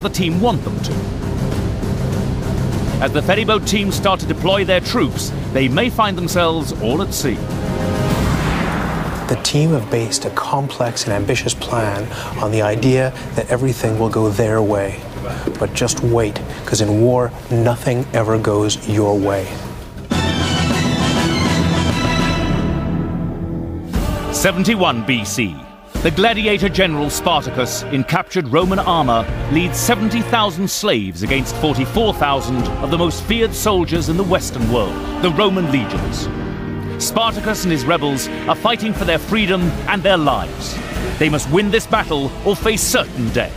the team want them to. As the ferryboat teams start to deploy their troops, they may find themselves all at sea. The team have based a complex and ambitious plan on the idea that everything will go their way. But just wait, because in war, nothing ever goes your way. 71 BC. The gladiator general Spartacus, in captured Roman armor, leads 70,000 slaves against 44,000 of the most feared soldiers in the Western world, the Roman legions. Spartacus and his rebels are fighting for their freedom and their lives. They must win this battle or face certain death.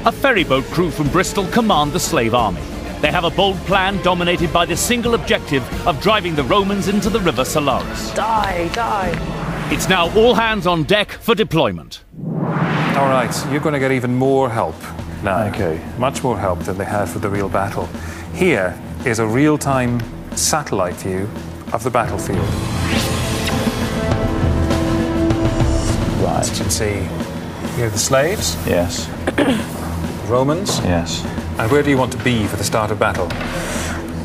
A ferryboat crew from Bristol command the slave army. They have a bold plan dominated by the single objective of driving the Romans into the river Silarus. Die, die. It's now all hands on deck for deployment. All right, you're going to get even more help now. Okay. Much more help than they had for the real battle. Here is a real-time satellite view of the battlefield. Right. As you can see, here are the slaves, Yes. Romans. Yes. And where do you want to be for the start of battle?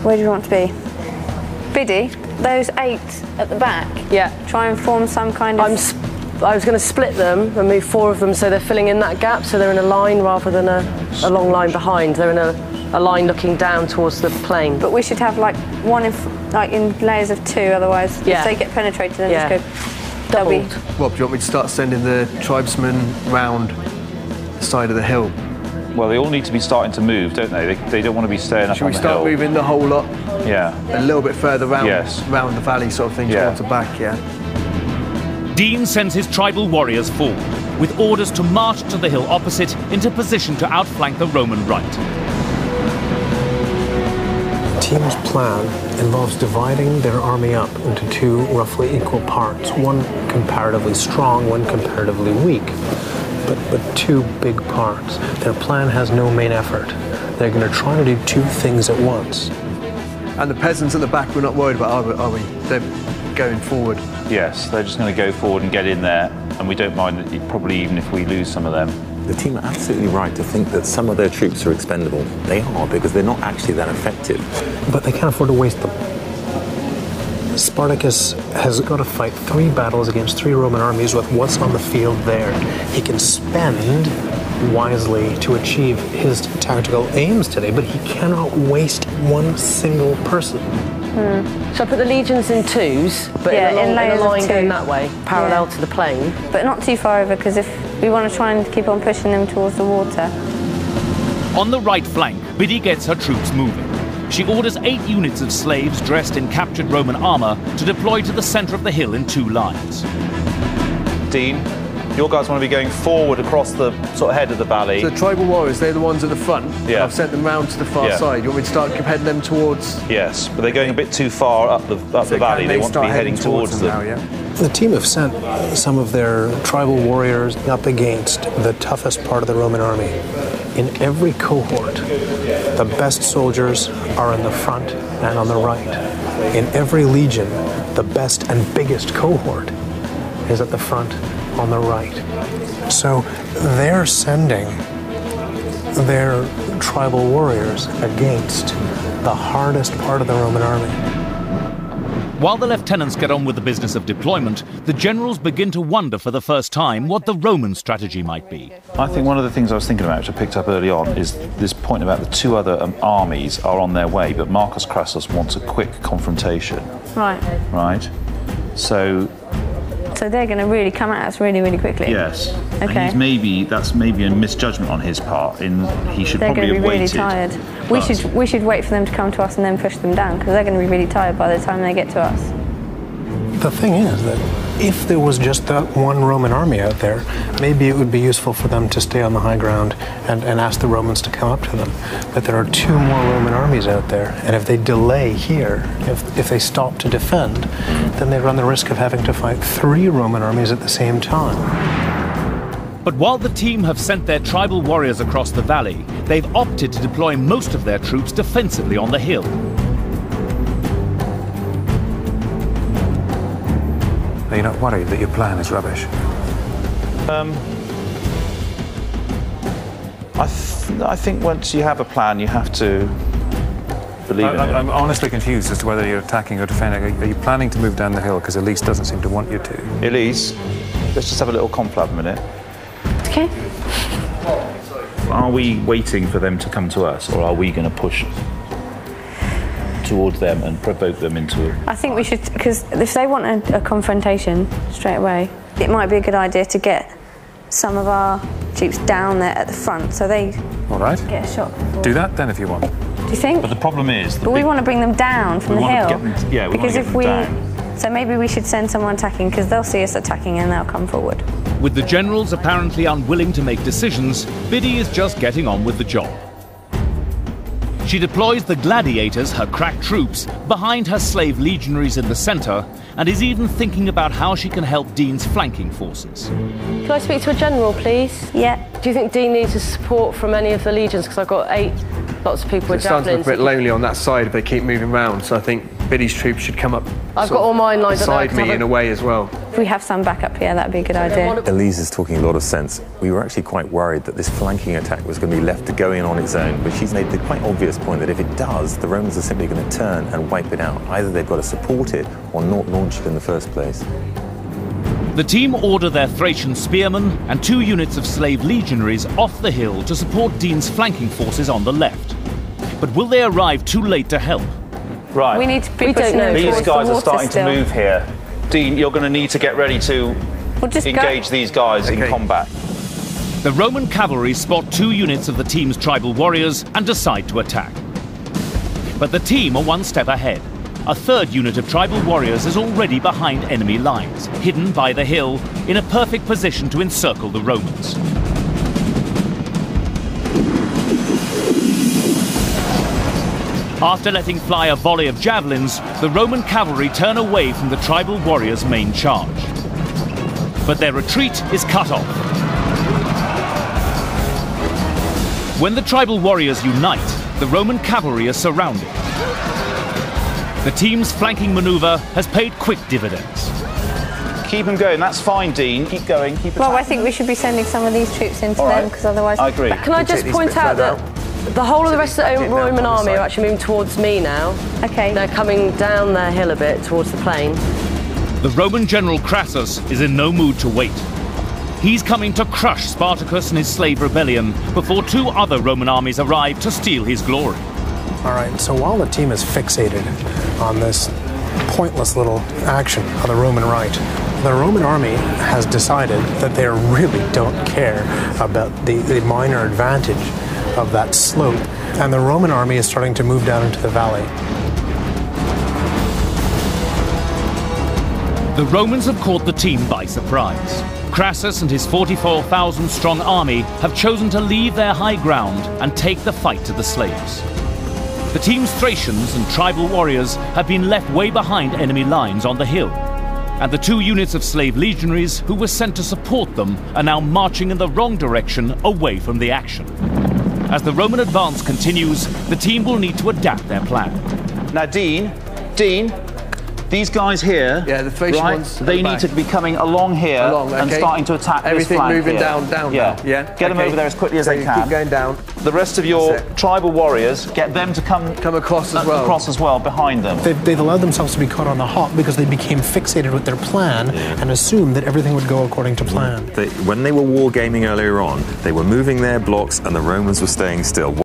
Where do you want to be? Biddy, those 8 at the back. Yeah. Try and form some kind of... I was going to split them and move 4 of them so they're filling in that gap, so they're in a line rather than a long line behind. They're in a line looking down towards the plain. But we should have like one in layers of 2, otherwise Yeah. if they get penetrated then Yeah. just go Doubled. Rob, do you want me to start sending the tribesmen round the side of the hill? Well, they all need to be starting to move, don't they? They don't want to be staying up Should on we the start hill. moving the whole lot Yeah. a little bit further round, Yes. round the valley sort of thing, Yeah. towards the back, yeah? Dean sends his tribal warriors forward, with orders to march to the hill opposite into position to outflank the Roman right. The team's plan involves dividing their army up into 2 roughly equal parts, one comparatively strong, one comparatively weak, but 2 big parts. Their plan has no main effort. They're going to try to do 2 things at once. And the peasants at the back we're not worried about, are we? They're going forward. Yes, they're just going to go forward and get in there, and we don't mind, probably even if we lose some of them. The team are absolutely right to think that some of their troops are expendable. They are, because they're not actually that effective. But they can't afford to waste them. Spartacus has got to fight 3 battles against 3 Roman armies with what's on the field there. He can spend wisely to achieve his tactical aims today, but he cannot waste one single person. So I put the legions in 2s, but Yeah, in a layers of line 2. going that way, parallel Yeah. to the plain. But not too far over, because if we want to try and keep on pushing them towards the water. On the right flank, Biddy gets her troops moving. She orders 8 units of slaves dressed in captured Roman armor to deploy to the center of the hill in 2 lines. Dean, your guys want to be going forward across the sort of head of the valley. So the tribal warriors, they're the ones at the front. Yeah. I've sent them round to the far Yeah. side. You want me to start heading them towards... Yes, but they're going a bit too far up the valley. They want to be heading towards them. now, yeah? The team have sent some of their tribal warriors up against the toughest part of the Roman army. In every cohort, the best soldiers are in the front and on the right. In every legion, the best and biggest cohort is at the front on the right. So they're sending their tribal warriors against the hardest part of the Roman army. While the lieutenants get on with the business of deployment, the generals begin to wonder for the first time what the Roman strategy might be. I think one of the things I was thinking about, which I picked up early on, is this point about the 2 other armies are on their way, but Marcus Crassus wants a quick confrontation. Right. Right? So they're going to really come at us really, really quickly. yes, Okay. and that's maybe a misjudgment on his part. He should They're probably going to be have really waited. tired. We should wait for them to come to us and then push them down, because they're going to be really tired by the time they get to us. The thing is that if there was just that one Roman army out there, maybe it would be useful for them to stay on the high ground and ask the Romans to come up to them. But there are 2 more Roman armies out there, and if they delay here, if they stop to defend, then they run the risk of having to fight 3 Roman armies at the same time. But while the team have sent their tribal warriors across the valley, they've opted to deploy most of their troops defensively on the hill. Are you not worried that your plan is rubbish? I think once you have a plan, you have to believe in it. I'm honestly confused as to whether you're attacking or defending. Are you planning to move down the hill? Because Elise doesn't seem to want you to. Elise, let's just have a little confab a minute. Okay. Are we waiting for them to come to us, or are we going to push towards them and provoke them into... I think we should, because if they want a confrontation straight away, it might be a good idea to get some of our troops down there at the front so they get a shot. Do that then if you want. Do you think? But the problem is... But we want to bring them down from the hill. Because if we... So maybe we should send someone attacking, because they'll see us attacking and they'll come forward. With the generals apparently unwilling to make decisions, Biddy is just getting on with the job. She deploys the gladiators, her crack troops, behind her slave legionaries in the centre, and is even thinking about how she can help Dean's flanking forces. Can I speak to a general, please? Yeah. Do you think Dean needs support from any of the legions? Because I've got lots of people with javelins. It sounds a bit lonely on that side if they keep moving round, so I think Biddy's troops should come up. I've got all mine lined up beside me in a way as well. If we have some backup here, that'd be a good idea. Elise is talking a lot of sense. We were actually quite worried that this flanking attack was going to be left to go in on its own, but she's made the quite obvious point that if it does, the Romans are simply going to turn and wipe it out. Either they've got to support it or not launch it in the first place. The team order their Thracian spearmen and 2 units of slave legionaries off the hill to support Dean's flanking forces on the left. But will they arrive too late to help? Right. We need to be pushing them These towards guys the are water starting still. to move here. Dean, you're going to need to get ready to engage these guys in combat. The Roman cavalry spot 2 units of the team's tribal warriors and decide to attack. But the team are one step ahead. A 3rd unit of tribal warriors is already behind enemy lines, hidden by the hill, in a perfect position to encircle the Romans. After letting fly a volley of javelins, the Roman cavalry turn away from the tribal warriors' main charge. But their retreat is cut off. When the tribal warriors unite, the Roman cavalry are surrounded. The team's flanking maneuver has paid quick dividends. Keep them going, that's fine, Dean. Keep going, keep attacking. Well, I think we should be sending some of these troops into them, because otherwise... I agree. Can I just point out that the whole of the rest of the Roman army are actually moving towards me now. Okay. They're coming down their hill a bit towards the plain. The Roman general Crassus is in no mood to wait. He's coming to crush Spartacus and his slave rebellion before 2 other Roman armies arrive to steal his glory. All right, so while the team is fixated on this pointless little action on the Roman right, the Roman army has decided that they really don't care about the minor advantage of that slope, and the Roman army is starting to move down into the valley. The Romans have caught the team by surprise. Crassus and his 44,000-strong army have chosen to leave their high ground and take the fight to the slaves. The team's Thracians and tribal warriors have been left way behind enemy lines on the hill, and the 2 units of slave legionaries who were sent to support them are now marching in the wrong direction away from the action. As the Roman advance continues, the team will need to adapt their plan. Now, Dean, these guys here, the Thracian ones, they need to be coming along here and starting to attack this flank. Everything moving here. down now. Yeah. Get them over there as quickly as they can. Keep going down. The rest of your tribal warriors, get them to come across as well. Behind them. They've allowed themselves to be caught on the hop because they became fixated with their plan and assumed that everything would go according to plan. When they were wargaming earlier on, they were moving their blocks and the Romans were staying still.